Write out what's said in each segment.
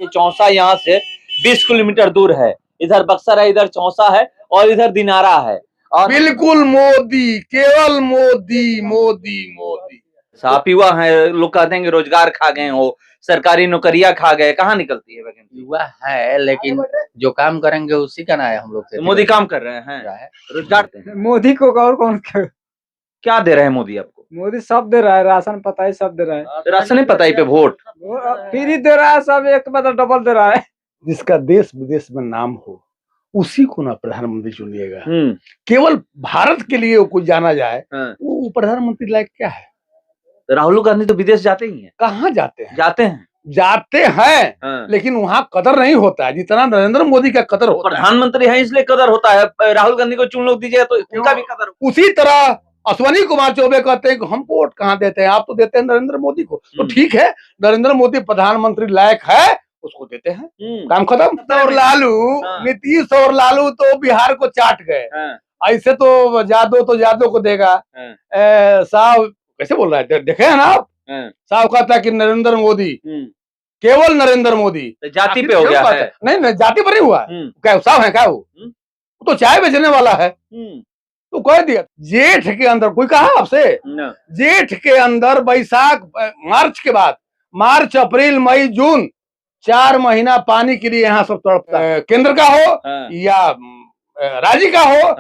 ये चौसा यहाँ से 20 किलोमीटर दूर है। इधर बक्सर है, इधर चौसा है और इधर दिनारा है। और बिल्कुल मोदी, केवल मोदी मोदी मोदी। आप युवा है, लोग कहते हैं कि रोजगार खा गए हो, सरकारी नौकरियां खा गए, कहाँ निकलती है वैकेंसी? युवा है लेकिन जो काम करेंगे उसी का ना है हम लोग से। तो मोदी काम कर रहे हैं, रोजगार देते हैं। मोदी को और कौन क्या दे रहे हैं मोदी आपको? मोदी सब दे रहा है, राशन पताई सब दे रहा है, राशन पताई पे वोट फ्री दे रहा है, सब एक मतलब डबल दे रहा है। जिसका देश विदेश में नाम हो उसी को ना प्रधानमंत्री चुनिएगा। केवल भारत के लिए कोई जाना जाए वो प्रधानमंत्री लायक क्या है? राहुल गांधी तो विदेश जाते ही हैं। कहाँ जाते हैं? जाते हैं लेकिन वहाँ कदर नहीं होता है जितना नरेंद्र मोदी का कदर होता है। प्रधानमंत्री है इसलिए कदर होता है। राहुल गांधी को चुन लोग दीजिएगा तो उनका भी कदर। उसी तरह अश्वनी कुमार चौबे कहते हैं कि हम वोट कहाँ देते हैं, आप तो देते हैं नरेंद्र मोदी को। तो ठीक है, नरेंद्र मोदी प्रधानमंत्री लायक है, उसको देते हैं, काम खत्म। और लालू, नीतीश और लालू तो बिहार को चाट गए। ऐसे तो जादव को देगा। साहब कैसे बोल रहा है, देखे हैं ना आप? साहब कहता है कि नरेंद्र मोदी, केवल नरेंद्र मोदी। जाति पे हो गया है। नहीं, जाति पर नहीं हुआ। क्या साहब है क्या? वो तो चाय बेचने वाला है। तो कह दिया जेठ के अंदर, कोई कहा आपसे? जेठ के अंदर बैसाख मार्च के बाद, मार्च अप्रैल मई जून 4 महीना पानी के लिए यहाँ सब तड़पता है। केंद्र का हो या राज्य का हो,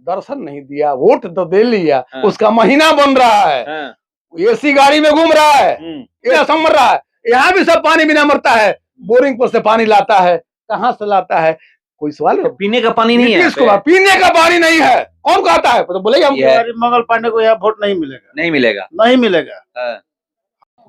दर्शन नहीं दिया, वोट तो दे लिया, उसका महीना बन रहा है, एसी गाड़ी में घूम रहा है, असम मर रहा है। यहाँ भी सब पानी बिना मरता है, बोरिंग पर से पानी लाता है, कहाँ से लाता है? कोई सवाल है? पीने का पानी नहीं है, इसको पीने का पानी नहीं है, कौन कहता है? तो बोले हम मंगल पांडे को यहाँ वोट नहीं मिलेगा।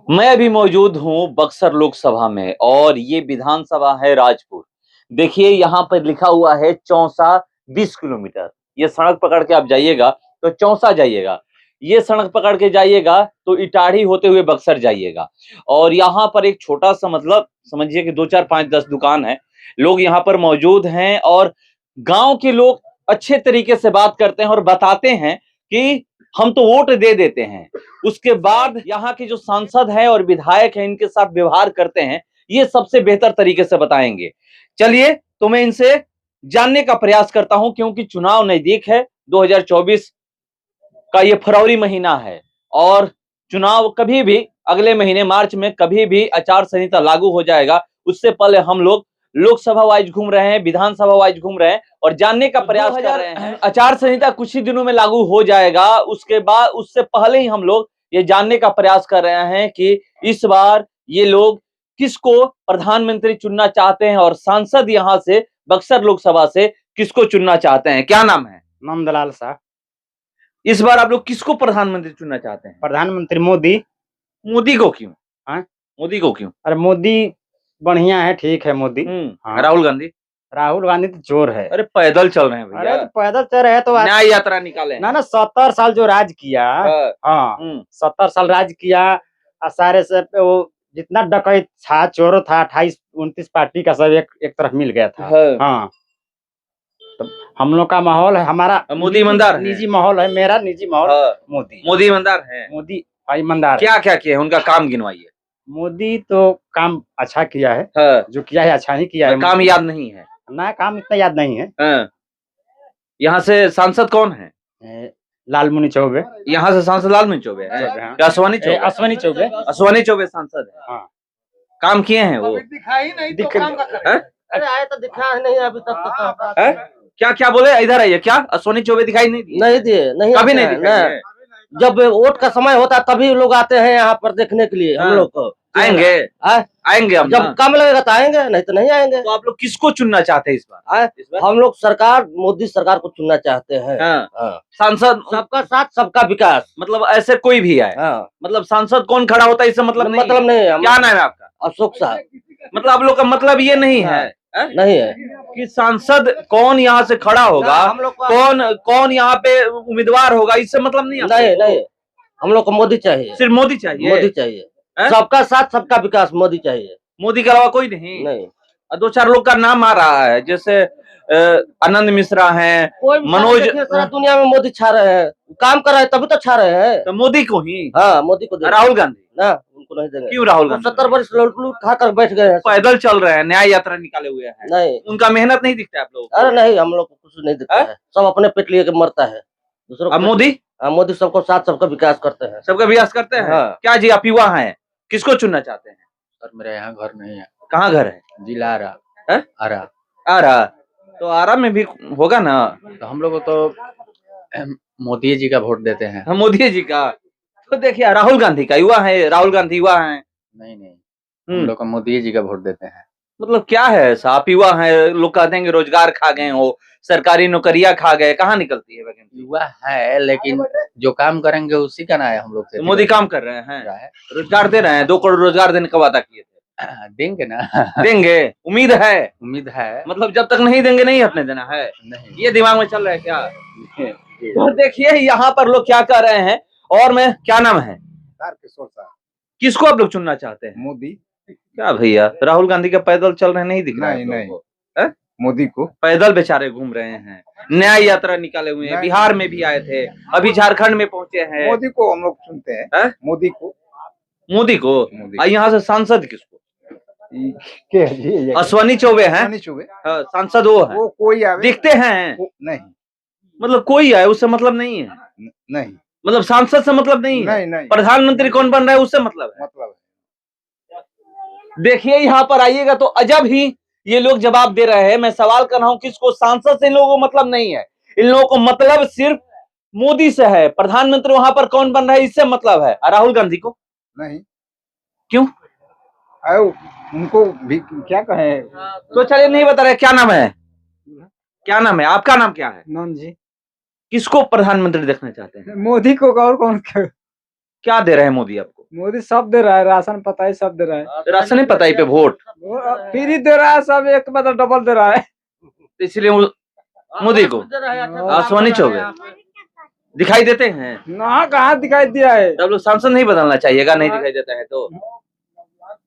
मैं अभी मौजूद हूँ बक्सर लोकसभा में और ये विधानसभा है राजपुर। देखिए यहाँ पर लिखा हुआ है चौसा 20 किलोमीटर। ये सड़क पकड़ के आप जाइएगा तो चौसा जाइएगा, ये सड़क पकड़ के जाइएगा तो इटाढ़ी होते हुए बक्सर जाइएगा। और यहाँ पर एक छोटा सा मतलब समझिए कि 2 4 5 10 दुकान है, लोग यहाँ पर मौजूद हैं और गांव के लोग अच्छे तरीके से बात करते हैं और बताते हैं कि हम तो वोट दे देते हैं, उसके बाद यहाँ के जो सांसद हैं और विधायक हैं इनके साथ व्यवहार करते हैं, ये सबसे बेहतर तरीके से बताएंगे। चलिए तो मैं इनसे जानने का प्रयास करता हूं, क्योंकि चुनाव नजदीक है। 2024 का ये फरवरी महीना है और चुनाव कभी भी अगले महीने मार्च में कभी भी आचार संहिता लागू हो जाएगा। उससे पहले हम लोग लोकसभा वाइज घूम रहे हैं, विधानसभा वाइज घूम रहे हैं और जानने का प्रयास कर रहे हैं। आचार संहिता कुछ ही दिनों में लागू हो जाएगा, उसके बाद उससे पहले ही हम लोग ये जानने का प्रयास कर रहे हैं कि इस बार ये लोग किसको प्रधानमंत्री चुनना चाहते हैं और सांसद यहाँ से बक्सर लोकसभा से किसको चुनना चाहते हैं। क्या नाम है? नंदलाल साहब। इस बार आप लोग किसको प्रधानमंत्री चुनना चाहते हैं? प्रधानमंत्री मोदी। मोदी को क्यों? मोदी को क्यों? अरे मोदी बढ़िया है, ठीक है मोदी। राहुल गांधी तो चोर है। अरे पैदल चल रहे हैं भैया। अरे तो पैदल चल रहे हैं तो न्याय यात्रा निकाले ना 70 साल जो राज किया। 70 साल राज किया, सारे से वो जितना डकैत था, चोर था, 28-29 पार्टी का सब एक तरफ मिल गया था। हाँ, तो हम लोग का माहौल है, हमारा मोदी ईमानदार निजी माहौल है, मेरा निजी माहौल मोदी ईमानदार है। मोदी ईमानदार। क्या क्या किया है, उनका काम गिनवाइए। मोदी तो काम अच्छा किया है। जो किया है अच्छा नहीं किया है। काम याद नहीं है ना, काम इतना याद नहीं है। यहाँ से सांसद कौन है? लालमुनि चौबे। यहाँ से सांसद लालमुनि चौबे है। अश्वनी चौबे सांसद है। काम किए हैं वो? दिखाई नहीं तो काम का करे। अरे आए तो दिखा नहीं अभी तक। क्या क्या बोले? इधर आइए। क्या अश्वनी चौबे दिखाई नहीं दिए? नहीं कभी नहीं दिखाई। जब वोट का समय होता है तभी लोग आते हैं यहाँ पर देखने के लिए। हम लोग को आएंगे हम जब कम लगेगा तो आएंगे, नहीं तो नहीं आएंगे। तो आप लोग किसको चुनना चाहते हैं इस बार? हम लोग सरकार, मोदी सरकार को चुनना चाहते हैं। सांसद सबका साथ सबका विकास, मतलब ऐसे कोई भी आए। मतलब सांसद कौन खड़ा होता है इससे मतलब नहीं। क्या नाम है आपका? अशोक साहब। मतलब आप लोग का मतलब ये नहीं है नहीं है कि सांसद कौन यहाँ से खड़ा होगा, कौन यहाँ पे उम्मीदवार होगा, इससे मतलब नहीं। नहीं, हम लोग को मोदी चाहिए, सिर्फ मोदी चाहिए। सबका साथ सबका विकास मोदी चाहिए। मोदी के अलावा कोई नहीं। 2 4 लोग का नाम आ रहा है, जैसे आनंद मिश्रा हैं, मनोज। सारा दुनिया में मोदी छा रहे हैं, काम कर रहे हैं तभी तो छा रहे हैं। तो मोदी को ही। हाँ, मोदी को। राहुल गांधी ना उनको नहीं देंगे। क्यों राहुल गांधी? 70 वर्ष लूट लूट खा कर बैठ गए हैं। पैदल चल रहे हैं, न्याय यात्रा निकाले हुए हैं, नहीं, उनका मेहनत नहीं दिखता है आप लोगों को? अरे नहीं, हम लोग को कुछ नहीं दिखता है, सब अपने पेट लिए के मरता है। दूसरों अब मोदी मोदी सबको साथ सबका विकास करते हैं। सबका विकास करते हैं। हाँ। क्या जी आप युवा हैं, किसको चुनना चाहते हैं? सर मेरे यहाँ घर नहीं है, कहाँ घर है? जिला आरा। हैं? आरा। आरा, तो आरा में भी होगा ना? तो हम लोग तो मोदी जी का वोट देते हैं। हम मोदी जी का। तो देखिए राहुल गांधी का युवा है, राहुल गांधी युवा है। नहीं, हम लोग को मोदी जी का वोट देते हैं। मतलब क्या है ऐसा, आप युवा हैं, लोग कहते हैं कि रोजगार खा गए हो, सरकारी नौकरियां खा गए, कहाँ निकलती है वैकेंसी? युवा है लेकिन जो काम करेंगे उसी का ना है हम लोग से। तो मोदी काम कर रहे हैं, रोजगार दे रहे हैं, 2 करोड़ रोजगार देने का वादा किए थे। देंगे ना। देंगे, उम्मीद है। उम्मीद है। मतलब जब तक नहीं देंगे नहीं हटने देना है, नहीं, ये दिमाग में चल रहा है क्या? तो देखिए यहाँ पर लोग क्या कर रहे हैं। और मैं, क्या नाम है? किसको आप लोग चुनना चाहते हैं? मोदी। क्या भैया, राहुल गांधी का पैदल चल रहे नहीं दिख रहा है? नहीं, लोगों को? मोदी को पैदल बेचारे घूम रहे हैं, न्याय यात्रा निकाले हुए हैं, बिहार में भी आए थे, अभी झारखंड में पहुंचे हैं। मोदी को हम लोग सुनते हैं। मोदी को। मोदी को। यहाँ से सांसद किसको? अश्वनी चौबे हैं। हाँ, सांसद वो है। वो कोई आवे दिखते हैं नहीं, मतलब कोई आए उससे मतलब नहीं है, नहीं, मतलब सांसद से मतलब नहीं है, नहीं, प्रधानमंत्री कौन बन रहा है उससे मतलब है। मतलब देखिए यहाँ पर आइएगा तो अजब ही ये लोग जवाब दे रहे हैं। मैं सवाल कर रहा हूँ किसको, सांसद से इन लोगों को मतलब नहीं है, इन लोगों को मतलब सिर्फ मोदी से है, प्रधानमंत्री वहां पर कौन बन रहा है इससे मतलब है। राहुल गांधी को नहीं। क्यों? उनको भी क्या कहें। तो चलिए नहीं बता रहे, क्या नाम है? क्या नाम है आपका? नाम क्या है? नॉन जी। किसको प्रधानमंत्री देखना चाहते हैं? मोदी को। और कौन? क्या दे रहे हैं मोदी आपको? मोदी सब दे रहा है, राशन पताई सब दे रहा है। राशन ही पताई पे वोट फ्री दे रहा है, सब एक मतलब डबल दे रहा है, इसलिए मोदी को। अश्वनी चौबे दिखाई देते हैं ना, कहाँ दिखाई दिया है? तब लोग सांसद नहीं बदलना चाहिएगा, नहीं दिखाई देता है तो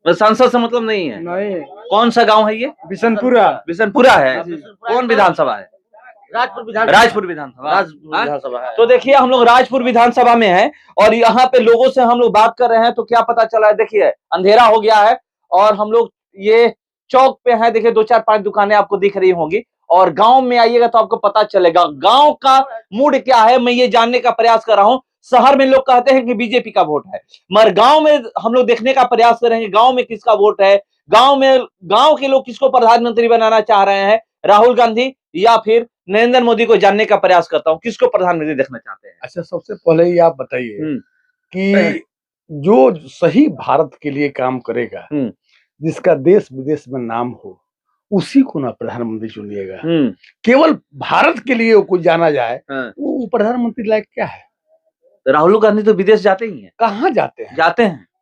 सांसद से मतलब नहीं है। नहीं। कौन सा गांव है ये? बिशनपुरा। बिशनपुरा है। कौन विधानसभा है? राजपुर विधानसभा है। तो देखिए हम लोग राजपुर विधानसभा में हैं और यहाँ पे लोगों से हम लोग बात कर रहे हैं तो क्या पता चला है। देखिए अंधेरा हो गया है और हम लोग ये चौक पे हैं। देखिए 2-4-5 दुकानें आपको दिख रही होंगी और गांव में आइएगा तो आपको पता चलेगा गांव का मूड क्या है। मैं ये जानने का प्रयास कर रहा हूँ। शहर में लोग कहते हैं कि बीजेपी का वोट है, मगर गांव में हम लोग देखने का प्रयास करेंगे गांव में किसका वोट है। गांव के लोग किसको प्रधानमंत्री बनाना चाह रहे हैं, राहुल गांधी या फिर नरेंद्र मोदी को जानने का प्रयास करता हूँ किसको प्रधानमंत्री देखना चाहते हैं। अच्छा, सबसे पहले ये आप बताइए कि जो सही भारत के लिए काम करेगा, जिसका देश विदेश में नाम हो, उसी को ना प्रधानमंत्री चुनिएगा। केवल भारत के लिए कोई जाना जाए वो प्रधानमंत्री लायक क्या है? राहुल गांधी तो विदेश जाते ही हैं। कहाँ जाते हैं?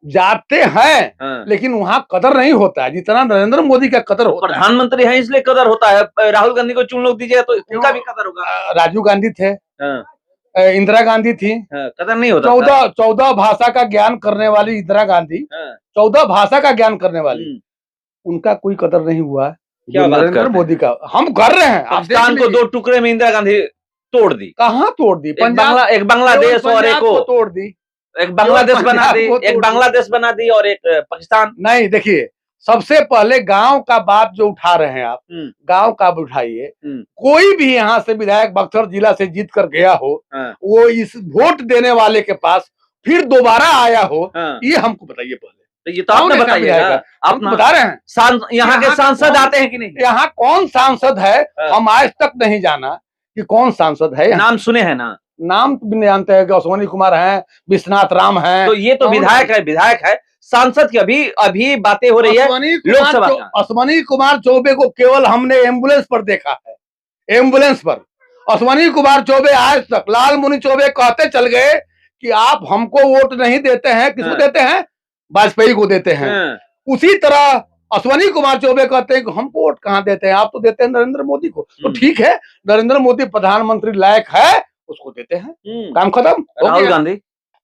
जाते हैं लेकिन वहाँ कदर नहीं होता है जितना नरेंद्र मोदी का कदर होता है। प्रधानमंत्री है इसलिए कदर होता है। राहुल गांधी को चुन लोग दीजिए तो उनका भी कदर होगा। राजीव गांधी थे, इंदिरा गांधी थी, कदर नहीं होता। 14 भाषा का ज्ञान करने वाली इंदिरा गांधी, 14 भाषा का ज्ञान करने वाली, उनका कोई कदर नहीं हुआ। क्या नरेंद्र मोदी का हम कर रहे हैं। पाकिस्तान को 2 टुकड़े में इंदिरा गांधी तोड़ दी। कहाँ तोड़ दी? एक बांग्लादेश और एक को तोड़ दी। एक बांग्लादेश बना दी, एक बांग्लादेश बना दी और एक पाकिस्तान। नहीं, देखिए सबसे पहले गांव का बात जो उठा रहे हैं आप, गांव का उठाइए। कोई भी यहाँ से विधायक बक्सर जिला से जीत कर गया हो, वो इस वोट देने वाले के पास फिर दोबारा आया हो, ये हमको बताइए पहले। तो ये तो आपने बताइएगा, आप बता रहे हैं। यहाँ के सांसद आते हैं कि नहीं? यहाँ कौन सांसद है हम आज तक नहीं जाना कि कौन सांसद है। नाम सुने हैं ना? नाम भी नहीं जानते हैं कि अश्वनी कुमार हैं, विश्वनाथ राम हैं। तो ये तो विधायक है। सांसद की अभी बातें हो रही है लोकसभा। अश्वनी कुमार चौबे को केवल हमने एम्बुलेंस पर देखा है, एम्बुलेंस पर। अश्वनी कुमार चौबे आज तक, लाल मुनि चौबे कहते चल गए कि आप हमको वोट नहीं देते हैं, किसको देते हैं? वाजपेयी को देते हैं। उसी तरह अश्वनी कुमार चौबे कहते हैं कि हमको वोट कहाँ देते हैं, आप तो देते हैं नरेंद्र मोदी को। तो ठीक है, नरेंद्र मोदी प्रधानमंत्री लायक है, उसको देते हैं, काम खत्म। राहुल गांधी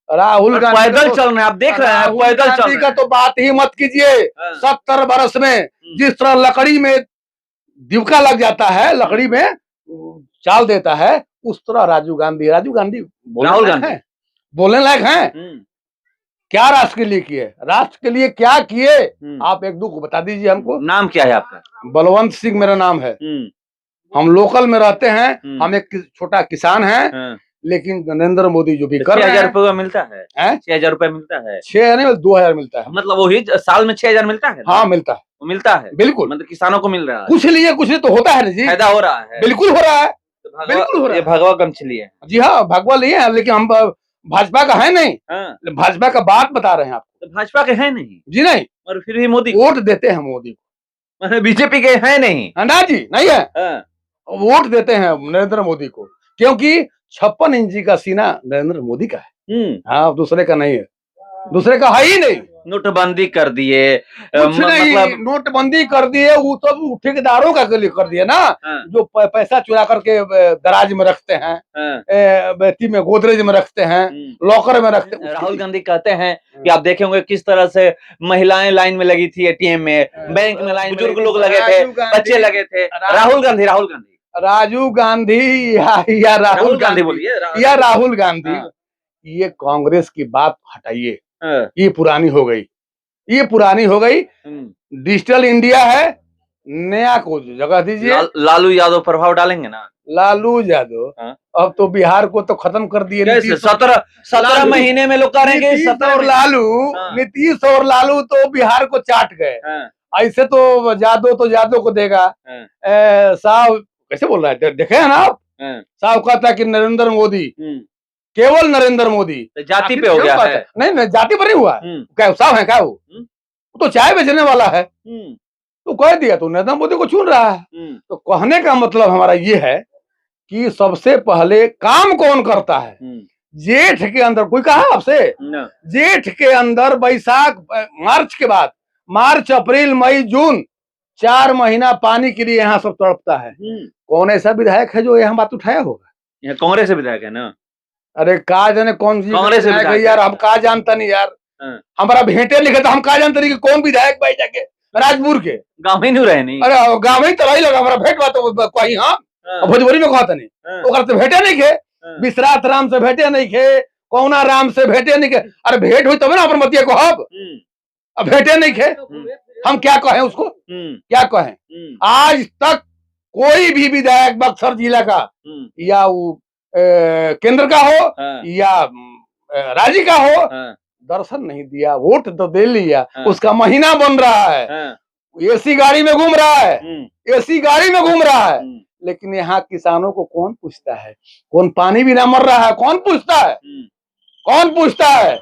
पैदल चल रहे हैं, आप देख रहे हैं पैदल चल रहे हैं। का तो बात ही मत कीजिए। 70 वर्ष में जिस तरह लकड़ी में दिवका लग जाता है, लकड़ी में चाल देता है, उस तरह राहुल गांधी राहुल गांधी बोलने लायक है। क्या राष्ट्र के लिए किए, राष्ट्र के लिए क्या किए, आप एक दो को बता दीजिए हमको। नाम क्या है आपका? बलवंत सिंह मेरा नाम है। हम लोकल में रहते हैं, हम एक छोटा किसान हैं, लेकिन नरेंद्र मोदी जो भी कर रहे हैं। 6,000 रुपये मिलता है? 6,000 रुपये मिलता है? 6 नहीं 2,000 मिलता है। मतलब वही साल में 6,000 मिलता है? हाँ मिलता है, वो मिलता है बिल्कुल। मतलब किसानों को मिल रहा है, कुछ लिए तो होता है ना जी, फायदा हो रहा है, बिल्कुल हो रहा है, बिल्कुल हो रहा ये है। भगवा गमछली है जी हाँ, भगवा लिए हैं, लेकिन हम भाजपा का है नहीं। भाजपा का बात बता रहे हैं आपको। तो भाजपा के है नहीं जी नहीं, और फिर भी मोदी वोट देते हैं मोदी को। मतलब बीजेपी के है नहीं? ना जी नहीं है, वोट देते हैं नरेंद्र मोदी को, क्योंकि 56 इंची का सीना नरेंद्र मोदी का है। हाँ, दूसरे का नहीं है, दूसरे का है ही नहीं। नोटबंदी कर दिए, कुछ नहीं, नोटबंदी कर दिए, वो सब ठेकेदारों का कर दिए ना, जो पैसा चुरा करके दराज में रखते हैं, बेटी में गोदरेज में रखते हैं, लॉकर में रखते हैं। राहुल गांधी कहते हैं कि आप देखे होंगे किस तरह से महिलाएं लाइन में लगी थी एटीएम में, बैंक में लाइन, बुजुर्ग लोग लगे थे, बच्चे लगे थे। राहुल गांधी राजीव गांधी या राहुल गांधी बोलिए, या राहुल गांधी, ये कांग्रेस की बात हटाइए, ये पुरानी हो गई, ये पुरानी हो गई। डिजिटल इंडिया है, नया को जगह दीजिए। लालू यादव प्रभाव डालेंगे ना? लालू यादव अब तो बिहार को तो खत्म कर दिए। 17 महीने में लोग करेंगे। नीतीश और लालू तो बिहार को चाट गए। ऐसे तो जादव को देगा। साहब कैसे बोल रहा है, देखे हैं ना आप? साहब कहता कि नरेंद्र मोदी, केवल नरेंद्र मोदी, जाति पे हो गया है। नहीं जाति पर नहीं हुआ, क्या साहब है क्या वो तो चाय बेचने वाला है, तो कह दिया तो नरेंद्र मोदी को चुन रहा है। तो कहने का मतलब हमारा ये है कि सबसे पहले काम कौन करता है? जेठ के अंदर, कोई कहा आपसे? जेठ के अंदर बैसाख मार्च के बाद, मार्च अप्रैल मई जून 4 महीना पानी के लिए यहाँ सब तड़पता है। कौन ऐसा विधायक है जो यहाँ बात उठाया होगा? कांग्रेस से विधायक है ना? अरे का जाने कौन सी कांग्रेस से विधायक यार, हम का जानता नहीं यार। हमारा भेंटे लिखे तो हम का जानते नहीं कि कौन विधायक भाई जाके राजपुर के गाँव ही नहीं रहे नहीं। अरे गाँव ही तो रही लगा, हमारा भेंट बात कोई हाँ भोजपुरी में कहता नहीं, तो भेंटे नहीं खे, विश्रात राम से भेंटे नहीं खे, कौना राम से भेंटे नहीं खे। अरे भेंट हुई तब ना अपन मतिया को, अब भेंटे नहीं खे, हम क्या कहें उसको, क्या कहें? आज तक कोई भी विधायक बक्सर जिला का या वो केंद्र का हो या राज्य का हो, दर्शन नहीं दिया, वोट तो दे लिया, उसका महीना बन रहा है, एसी गाड़ी में घूम रहा है, एसी गाड़ी में घूम रहा है। लेकिन यहाँ किसानों को कौन पूछता है? कौन पानी बिना मर रहा है, कौन पूछता है? कौन पूछता है?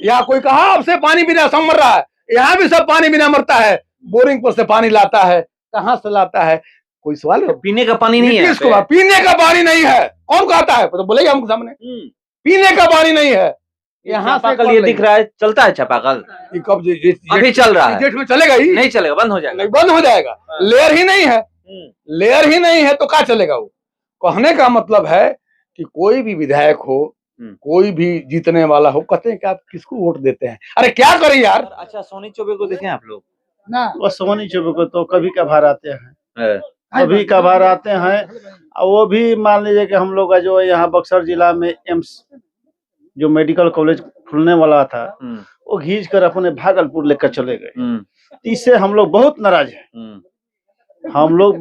यहाँ कोई कहा आपसे पानी बिना सब मर रहा है? यहाँ भी सब पानी बिना मरता है, बोरिंग पर से पानी लाता है, कहाँ से लाता है? कोई सवाल है? पीने का पानी नहीं है, पीने का पानी नहीं है, कौन कहता है? तो बोलेगा हमको सामने, पीने का पानी नहीं है। यहाँ चापाकल ये दिख रहा है, चलता है चापाकल? कब अभी चल रहा है, जेठ में चलेगा ही नहीं चलेगा, बंद हो जाएगा। नहीं, बंद हो जाएगा। लेयर ही नहीं है, लेयर ही नहीं है तो क्या चलेगा? वो कहने का मतलब है कि कोई भी विधायक हो, कोई भी जीतने वाला हो, कहते हैं कि आप किसको वोट देते हैं? अरे क्या करें यार। अच्छा, सोनी चौबे को देखें आप लोग ना? वो सोनी चौबे को तो कभी कभार आते हैं, कभी कभार आते हैं। वो भी मान लीजिए कि हम लोग का जो यहाँ बक्सर जिला में एम्स जो मेडिकल कॉलेज खुलने वाला था, वो खींच कर अपने भागलपुर लेकर चले गए। इससे हम लोग बहुत नाराज हैं। हम लोग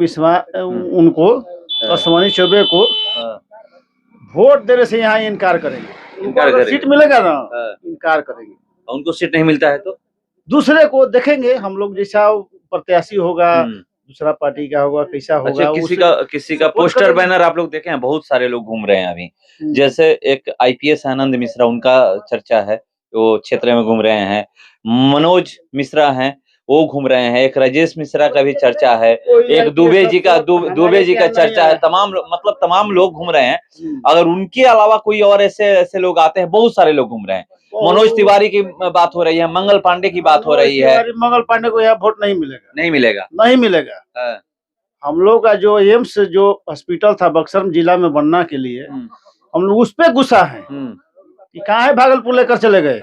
उनको सोनी चौबे को वोट देने से यहाँ इनकार करेंगे। सीट मिलेगा ना, इनकार करेंगे। उनको सीट नहीं मिलता है तो दूसरे को देखेंगे हम लोग, जैसा प्रत्याशी होगा, दूसरा पार्टी का होगा, कैसा होगा। अच्छा, किसी का पोस्टर बैनर आप लोग देखे हैं? बहुत सारे लोग घूम रहे हैं अभी, जैसे एक आईपीएस आनंद मिश्रा, उनका चर्चा है, वो क्षेत्र में घूम रहे हैं। मनोज मिश्रा हैं, वो घूम रहे हैं। एक राजेश मिश्रा का भी चर्चा है, एक दुबे जी का चर्चा है। तमाम लोग घूम रहे हैं। अगर उनके अलावा कोई और ऐसे लोग आते हैं, बहुत सारे लोग घूम रहे हैं। मनोज तिवारी की बात हो रही है, मंगल पांडे की बात हो रही है। मंगल पांडे को यहाँ वोट नहीं मिलेगा, नहीं मिलेगा। हम लोग का जो एम्स जो हॉस्पिटल था बक्सर जिला में बनना के लिए, हम लोग उस पे गुस्सा है कि कहाँ है भागलपुर लेकर चले गए।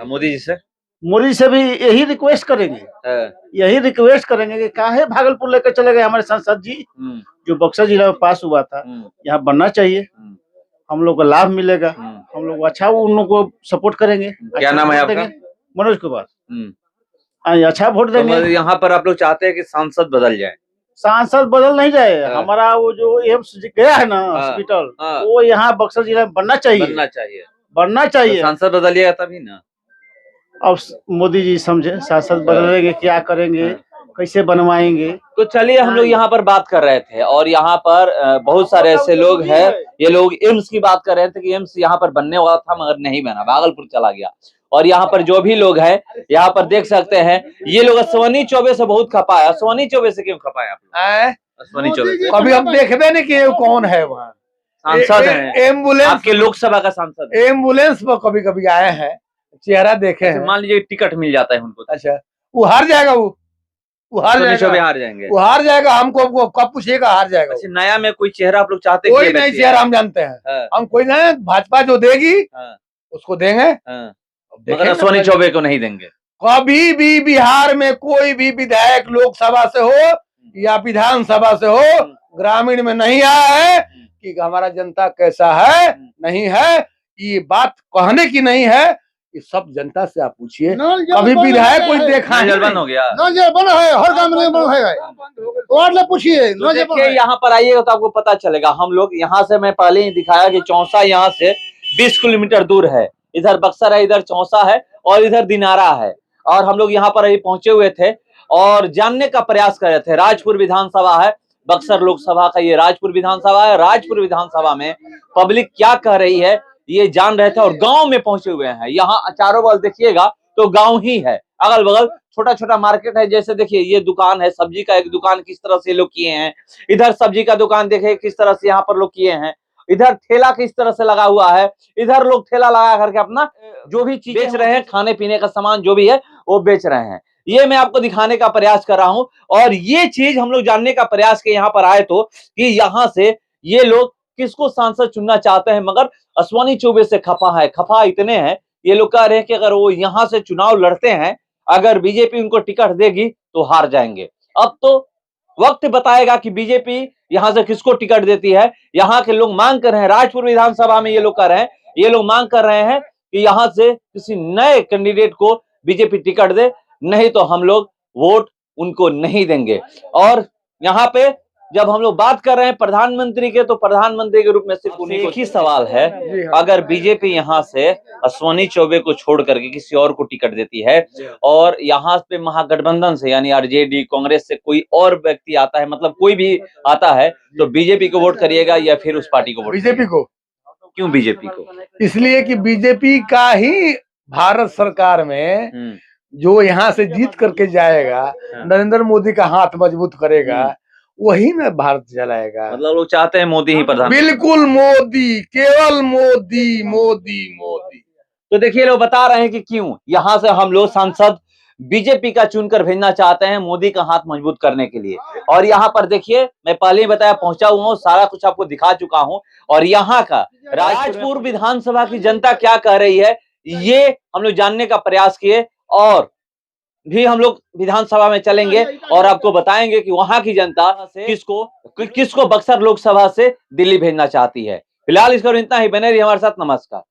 मोदी से भी यही रिक्वेस्ट करेंगे कि काहे भागलपुर लेकर चले गए हमारे सांसद जी, जो बक्सर जिला में पास हुआ था, यहाँ बनना चाहिए, हम लोग को लाभ मिलेगा, हम लोग अच्छा उन लोगों को सपोर्ट करेंगे। क्या नाम है आपका? मनोज कुमार। हम्म। अच्छा वोट तो देंगे। मतलब यहाँ पर आप लोग चाहते हैं कि सांसद बदल जाए? सांसद बदल नहीं जाए, हाँ। हमारा वो जो एम्स गया है ना हाँ, हॉस्पिटल, हाँ। वो यहाँ बक्सर जिला में बनना चाहिए। बनना चाहिए। बनना तो चाहिए। सांसद बदलिएगा तभी ना। अब मोदी जी समझे, सांसद बदलेंगे, क्या करेंगे, हाँ। कैसे बनवाएंगे। तो चलिए हम लोग यहाँ पर बात कर रहे थे और यहाँ पर बहुत सारे ऐसे लोग हैं, ये लोग एम्स की बात कर रहे थे कि एम्स यहाँ पर बनने वाला था मगर नहीं बना, भागलपुर चला गया। और यहाँ पर जो भी लोग हैं यहाँ पर देख सकते हैं, ये लोग अश्वनी चौबे से बहुत खपा है। अश्वनी चौबे से क्यों खपा है आप लोग? अश्वनी चौबे से कभी हम देखबे नहीं कि कौन है वहाँ। सांसद हैं, एम्बुलेंस, आपके लोकसभा का सांसद है। एम्बुलेंस पर कभी कभी आए हैं, चेहरा देखे हैं। मान लीजिए टिकट मिल जाता है उनको, अच्छा, वो हार जाएगा, वो हार अश्वनी चौबे जाएगा, हार जाएंगे। वो हार जाएगा। हमको कब पूछिएगा, हार जाएगा। अच्छा, नया में कोई चेहरा आप लोग चाहते हैं? कोई नहीं चेहरा हम जानते हैं। हाँ। हम कोई नहीं, भाजपा जो देगी हाँ। उसको देंगे। हाँ। मगर देखेंगे अश्वनी ना। चौबे को नहीं देंगे। कभी भी बिहार में कोई भी विधायक लोकसभा से हो या विधानसभा से हो, ग्रामीण में नहीं आया है कि हमारा जनता कैसा है, नहीं है। ये बात कहने की नहीं है, ये सब जनता से आप पूछिए। कभी विधायक कोई देखा ही नल बंद नहीं। हो गया। नल बंद है, हर गांव में बंद है। वार्ड में पूछिए, तो देखिए यहाँ पर आइएगा तो आपको पता चलेगा। हम लोग यहाँ से, मैं पहले ही दिखाया कि चौसा यहाँ से 20 किलोमीटर दूर है। इधर बक्सर है, इधर चौसा है और इधर दिनारा है। और हम लोग यहाँ पर अभी पहुंचे हुए थे और जानने का प्रयास कर रहे थे। राजपुर विधानसभा है, बक्सर लोकसभा का ये राजपुर विधानसभा है। राजपुर विधानसभा में पब्लिक क्या कह रही है ये जान रहे थे और गांव में पहुंचे हुए हैं। यहाँ चारों बगल देखिएगा तो गांव ही है, अगल बगल छोटा छोटा मार्केट है। जैसे देखिए ये दुकान है, सब्जी का एक दुकान किस तरह से लोग किए हैं। इधर सब्जी का दुकान देखिए किस तरह से यहाँ पर लोग किए हैं। इधर ठेला किस तरह से लगा हुआ है। इधर लोग ठेला लगा करके अपना जो भी चीज बेच रहे हैं, खाने पीने का सामान जो भी है वो बेच रहे हैं। ये मैं आपको दिखाने का प्रयास कर रहा हूं और ये चीज हम लोग जानने का प्रयास के यहाँ पर आए तो कि यहाँ से ये लोग किसको सांसद चुनना चाहते हैं। मगर अश्वनी चौबे से खफा है। खफा इतने हैं, ये लोग कह रहे हैं कि अगर वो यहाँ से चुनाव लड़ते हैं, अगर बीजेपी उनको टिकट देगी तो हार जाएंगे। अब तो वक्त बताएगा कि बीजेपी यहाँ से किसको टिकट देती है। यहाँ के लोग मांग कर रहे हैं, राजपुर विधानसभा में ये लोग कर रहे हैं, ये लोग मांग कर रहे हैं कि यहाँ से किसी नए कैंडिडेट को बीजेपी टिकट दे, नहीं तो हम लोग वोट उनको नहीं देंगे। और यहाँ पे जब हम लोग बात कर रहे हैं प्रधानमंत्री के, तो प्रधानमंत्री के रूप में सिर्फ उन्हीं को एक ही सवाल है, अगर बीजेपी यहाँ से अश्वनी चौबे को छोड़ करके किसी और को टिकट देती है और यहाँ पे महागठबंधन से यानी आरजेडी कांग्रेस से कोई और व्यक्ति आता है, मतलब कोई भी आता है, तो बीजेपी को वोट करिएगा या फिर उस पार्टी को वोट? बीजेपी को। क्यों बीजेपी को? इसलिए कि बीजेपी का ही भारत सरकार में जो यहाँ से जीत करके जाएगा, नरेंद्र मोदी का हाथ मजबूत करेगा, वही ना भारत चलाएगा। मतलब लोग चाहते हैं मोदी ही प्रधान? बिल्कुल मोदी, केवल मोदी मोदी मोदी। तो देखिए लोग बता रहे हैं कि क्यों यहाँ से हम लोग सांसद बीजेपी का चुनकर भेजना चाहते हैं मोदी का हाथ मजबूत करने के लिए। और यहाँ पर देखिए मैं पहले ही बताया, पहुंचा हुआ हूँ, सारा कुछ आपको दिखा चुका हूँ। और यहाँ का राजपुर विधानसभा की जनता क्या कह रही है ये हम लोग जानने का प्रयास किए और भी हम लोग विधानसभा में चलेंगे और आपको बताएंगे कि वहां की जनता से किसको बक्सर लोकसभा से दिल्ली भेजना चाहती है। फिलहाल इसको इतना ही, बने रहिए हमारे साथ। नमस्कार।